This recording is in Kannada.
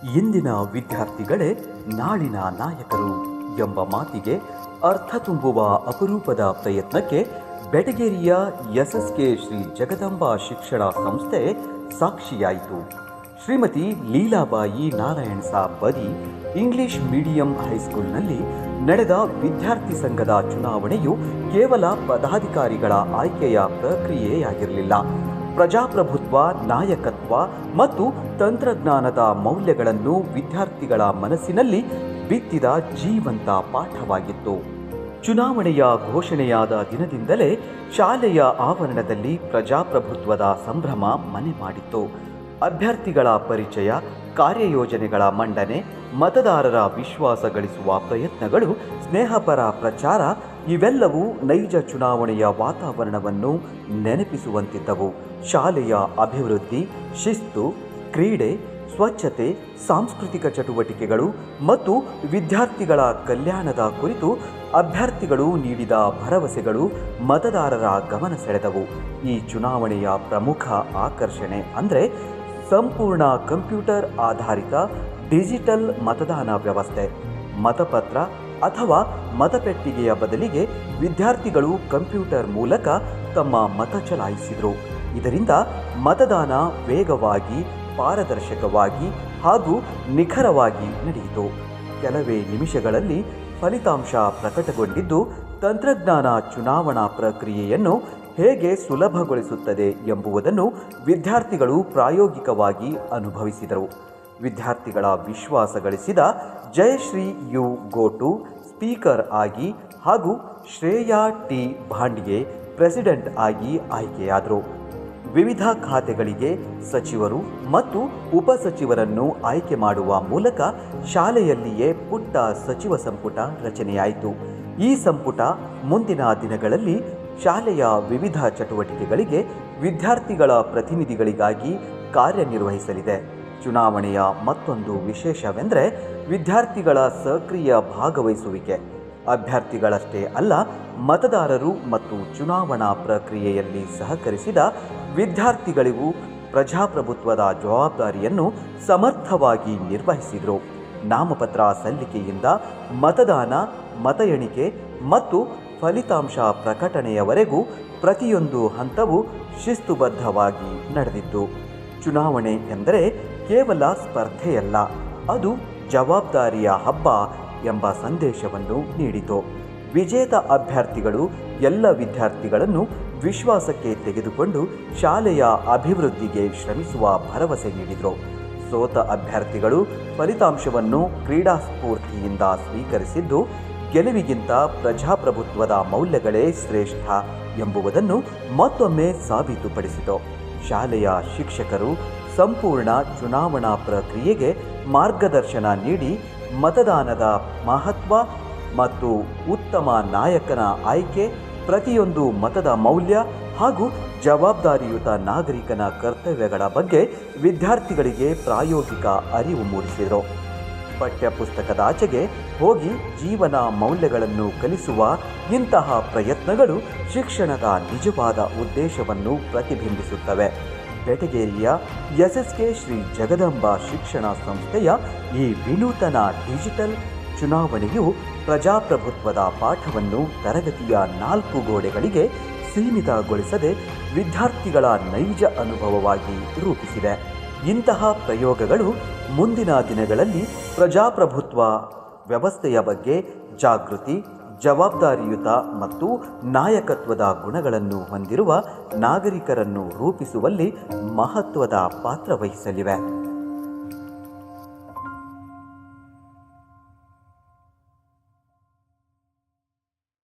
ಇಂದಿನ ವಿದ್ಯಾರ್ಥಿಗಳೇ ನಾಳಿನ ನಾಯಕರು ಎಂಬ ಮಾತಿಗೆ ಅರ್ಥ ತುಂಬುವ ಅಪರೂಪದ ಪ್ರಯತ್ನಕ್ಕೆ ಬೆಟಗೇರಿಯ ಎಸ್ಎಸ್ಕೆ ಶ್ರೀ ಜಗದಂಬಾ ಶಿಕ್ಷಣ ಸಂಸ್ಥೆ ಸಾಕ್ಷಿಯಾಯಿತು. ಶ್ರೀಮತಿ ಲೀಲಾಬಾಯಿ ನಾರಾಯಣ್ ಸಾಬ್ ಬದಿ ಇಂಗ್ಲಿಷ್ ಮೀಡಿಯಂ ಹೈಸ್ಕೂಲ್ನಲ್ಲಿ ನಡೆದ ವಿದ್ಯಾರ್ಥಿ ಸಂಘದ ಚುನಾವಣೆಯು ಕೇವಲ ಪದಾಧಿಕಾರಿಗಳ ಆಯ್ಕೆಯ ಪ್ರಕ್ರಿಯೆಯಾಗಿರಲಿಲ್ಲ. ಪ್ರಜಾಪ್ರಭುತ್ವ, ನಾಯಕತ್ವ ಮತ್ತು ತಂತ್ರಜ್ಞಾನದ ಮೌಲ್ಯಗಳನ್ನು ವಿದ್ಯಾರ್ಥಿಗಳ ಮನಸ್ಸಿನಲ್ಲಿ ಬಿತ್ತಿದ ಜೀವಂತ ಪಾಠವಾಗಿತ್ತು. ಚುನಾವಣೆಯ ಘೋಷಣೆಯಾದ ದಿನದಿಂದಲೇ ಶಾಲೆಯ ಆವರಣದಲ್ಲಿ ಪ್ರಜಾಪ್ರಭುತ್ವದ ಸಂಭ್ರಮ ಮನೆ ಮಾಡಿತ್ತು. ಅಭ್ಯರ್ಥಿಗಳ ಪರಿಚಯ, ಕಾರ್ಯಯೋಜನೆಗಳ ಮಂಡನೆ, ಮತದಾರರ ವಿಶ್ವಾಸ ಗಳಿಸುವ ಪ್ರಯತ್ನಗಳು, ಸ್ನೇಹಪರ ಪ್ರಚಾರ ಇವೆಲ್ಲವೂ ನೈಜ ಚುನಾವಣೆಯ ವಾತಾವರಣವನ್ನು ನೆನಪಿಸುವಂತಿದ್ದವು. ಶಾಲೆಯ ಅಭಿವೃದ್ಧಿ, ಶಿಸ್ತು, ಕ್ರೀಡೆ, ಸ್ವಚ್ಛತೆ, ಸಾಂಸ್ಕೃತಿಕ ಚಟುವಟಿಕೆಗಳು ಮತ್ತು ವಿದ್ಯಾರ್ಥಿಗಳ ಕಲ್ಯಾಣದ ಕುರಿತು ಅಭ್ಯರ್ಥಿಗಳು ನೀಡಿದ ಭರವಸೆಗಳು ಮತದಾರರ ಗಮನ ಸೆಳೆದವು. ಈ ಚುನಾವಣೆಯ ಪ್ರಮುಖ ಆಕರ್ಷಣೆ ಅಂದರೆ ಸಂಪೂರ್ಣ ಕಂಪ್ಯೂಟರ್ ಆಧಾರಿತ ಡಿಜಿಟಲ್ ಮತದಾನ ವ್ಯವಸ್ಥೆ. ಮತಪತ್ರ ಅಥವಾ ಮತಪೆಟ್ಟಿಗೆಯ ಬದಲಿಗೆ ವಿದ್ಯಾರ್ಥಿಗಳು ಕಂಪ್ಯೂಟರ್ ಮೂಲಕ ತಮ್ಮ ಮತ ಚಲಾಯಿಸಿದರು. ಇದರಿಂದ ಮತದಾನ ವೇಗವಾಗಿ, ಪಾರದರ್ಶಕವಾಗಿ ಹಾಗೂ ನಿಖರವಾಗಿ ನಡೆಯಿತು. ಕೆಲವೇ ನಿಮಿಷಗಳಲ್ಲಿ ಫಲಿತಾಂಶ ಪ್ರಕಟಗೊಂಡಿದ್ದು, ತಂತ್ರಜ್ಞಾನ ಚುನಾವಣಾ ಪ್ರಕ್ರಿಯೆಯನ್ನು ಹೇಗೆ ಸುಲಭಗೊಳಿಸುತ್ತದೆ ಎಂಬುದನ್ನು ವಿದ್ಯಾರ್ಥಿಗಳು ಪ್ರಾಯೋಗಿಕವಾಗಿ ಅನುಭವಿಸಿದರು. ವಿದ್ಯಾರ್ಥಿಗಳ ವಿಶ್ವಾಸ ಗಳಿಸಿದ ಜಯಶ್ರೀ ಯು ಗೋಟು ಸ್ಪೀಕರ್ ಆಗಿ ಹಾಗೂ ಶ್ರೇಯಾ ಟಿ ಭಾಂಡ್ಗೆ ಪ್ರೆಸಿಡೆಂಟ್ ಆಗಿ ಆಯ್ಕೆಯಾದರು. ವಿವಿಧ ಖಾತೆಗಳಿಗೆ ಸಚಿವರು ಮತ್ತು ಉಪಸಚಿವರನ್ನು ಆಯ್ಕೆ ಮಾಡುವ ಮೂಲಕ ಶಾಲೆಯಲ್ಲಿಯೇ ಪುಟ್ಟ ಸಚಿವ ಸಂಪುಟ ರಚನೆಯಾಯಿತು. ಈ ಸಂಪುಟ ಮುಂದಿನ ದಿನಗಳಲ್ಲಿ ಶಾಲೆಯ ವಿವಿಧ ಚಟುವಟಿಕೆಗಳಿಗೆ ವಿದ್ಯಾರ್ಥಿಗಳ ಪ್ರತಿನಿಧಿಗಳಿಗಾಗಿ ಕಾರ್ಯನಿರ್ವಹಿಸಲಿದೆ. ಚುನಾವಣೆಯ ಮತ್ತೊಂದು ವಿಶೇಷವೆಂದರೆ ವಿದ್ಯಾರ್ಥಿಗಳ ಸಕ್ರಿಯ ಭಾಗವಹಿಸುವಿಕೆ. ಅಭ್ಯರ್ಥಿಗಳಷ್ಟೇ ಅಲ್ಲ, ಮತದಾರರು ಮತ್ತು ಚುನಾವಣಾ ಪ್ರಕ್ರಿಯೆಯಲ್ಲಿ ಸಹಕರಿಸಿದ ವಿದ್ಯಾರ್ಥಿಗಳಿಗೂ ಪ್ರಜಾಪ್ರಭುತ್ವದ ಜವಾಬ್ದಾರಿಯನ್ನು ಸಮರ್ಥವಾಗಿ ನಿರ್ವಹಿಸಿದರು. ನಾಮಪತ್ರ ಸಲ್ಲಿಕೆಯಿಂದ ಮತದಾನ, ಮತ ಎಣಿಕೆ ಮತ್ತು ಫಲಿತಾಂಶ ಪ್ರಕಟಣೆಯವರೆಗೂ ಪ್ರತಿಯೊಂದು ಹಂತವೂ ಶಿಸ್ತುಬದ್ಧವಾಗಿ ನಡೆದಿತ್ತು. ಚುನಾವಣೆ ಎಂದರೆ ಕೇವಲ ಸ್ಪರ್ಧೆಯಲ್ಲ, ಅದು ಜವಾಬ್ದಾರಿಯ ಹಬ್ಬ ಎಂಬ ಸಂದೇಶವನ್ನು ನೀಡಿತು. ವಿಜೇತ ಅಭ್ಯರ್ಥಿಗಳು ಎಲ್ಲ ವಿದ್ಯಾರ್ಥಿಗಳನ್ನು ವಿಶ್ವಾಸಕ್ಕೆ ತೆಗೆದುಕೊಂಡು ಶಾಲೆಯ ಅಭಿವೃದ್ಧಿಗೆ ಶ್ರಮಿಸುವ ಭರವಸೆ ನೀಡಿದರು. ಸೋತ ಅಭ್ಯರ್ಥಿಗಳು ಫಲಿತಾಂಶವನ್ನು ಕ್ರೀಡಾ ಸ್ಫೂರ್ತಿಯಿಂದ ಸ್ವೀಕರಿಸಿದ್ದು, ಗೆಲುವಿಗಿಂತ ಪ್ರಜಾಪ್ರಭುತ್ವದ ಮೌಲ್ಯಗಳೇ ಶ್ರೇಷ್ಠ ಎಂಬುದನ್ನು ಮತ್ತೊಮ್ಮೆ ಸಾಬೀತುಪಡಿಸಿತು. ಶಾಲೆಯ ಶಿಕ್ಷಕರು ಸಂಪೂರ್ಣ ಚುನಾವಣಾ ಪ್ರಕ್ರಿಯೆಗೆ ಮಾರ್ಗದರ್ಶನ ನೀಡಿ ಮತದಾನದ ಮಹತ್ವ ಮತ್ತು ಉತ್ತಮ ನಾಯಕನ ಆಯ್ಕೆ, ಪ್ರತಿಯೊಂದು ಮತದ ಮೌಲ್ಯ ಹಾಗೂ ಜವಾಬ್ದಾರಿಯುತ ನಾಗರಿಕನ ಕರ್ತವ್ಯಗಳ ಬಗ್ಗೆ ವಿದ್ಯಾರ್ಥಿಗಳಿಗೆ ಪ್ರಾಯೋಗಿಕ ಅರಿವು ಮೂಡಿಸಿದರು. ಪಠ್ಯಪುಸ್ತಕದಾಚೆಗೆ ಹೋಗಿ ಜೀವನ ಮೌಲ್ಯಗಳನ್ನು ಕಲಿಸುವ ಇಂತಹ ಪ್ರಯತ್ನಗಳು ಶಿಕ್ಷಣದ ನಿಜವಾದ ಉದ್ದೇಶವನ್ನು ಪ್ರತಿಬಿಂಬಿಸುತ್ತವೆ. ಬೆಟಗೇರಿಯ ಎಸ್ಎಸ್ಕೆ ಶ್ರೀ ಜಗದಂಬಾ ಶಿಕ್ಷಣ ಸಂಸ್ಥೆಯ ಈ ವಿನೂತನ ಡಿಜಿಟಲ್ ಚುನಾವಣೆಯು ಪ್ರಜಾಪ್ರಭುತ್ವದ ಪಾಠವನ್ನು ತರಗತಿಯ 4 ಗೋಡೆಗಳಿಗೆ ಸೀಮಿತಗೊಳಿಸದೆ ವಿದ್ಯಾರ್ಥಿಗಳ ನೈಜ ಅನುಭವವಾಗಿ ರೂಪಿಸಿದೆ. ಇಂತಹ ಪ್ರಯೋಗಗಳು ಮುಂದಿನ ದಿನಗಳಲ್ಲಿ ಪ್ರಜಾಪ್ರಭುತ್ವ ವ್ಯವಸ್ಥೆಯ ಬಗ್ಗೆ ಜಾಗೃತಿ, ಜವಾಬ್ದಾರಿಯುತ ಮತ್ತು ನಾಯಕತ್ವದ ಗುಣಗಳನ್ನು ಹೊಂದಿರುವ ನಾಗರಿಕರನ್ನು ರೂಪಿಸುವಲ್ಲಿ ಮಹತ್ವದ ಪಾತ್ರ ವಹಿಸಲಿವೆ.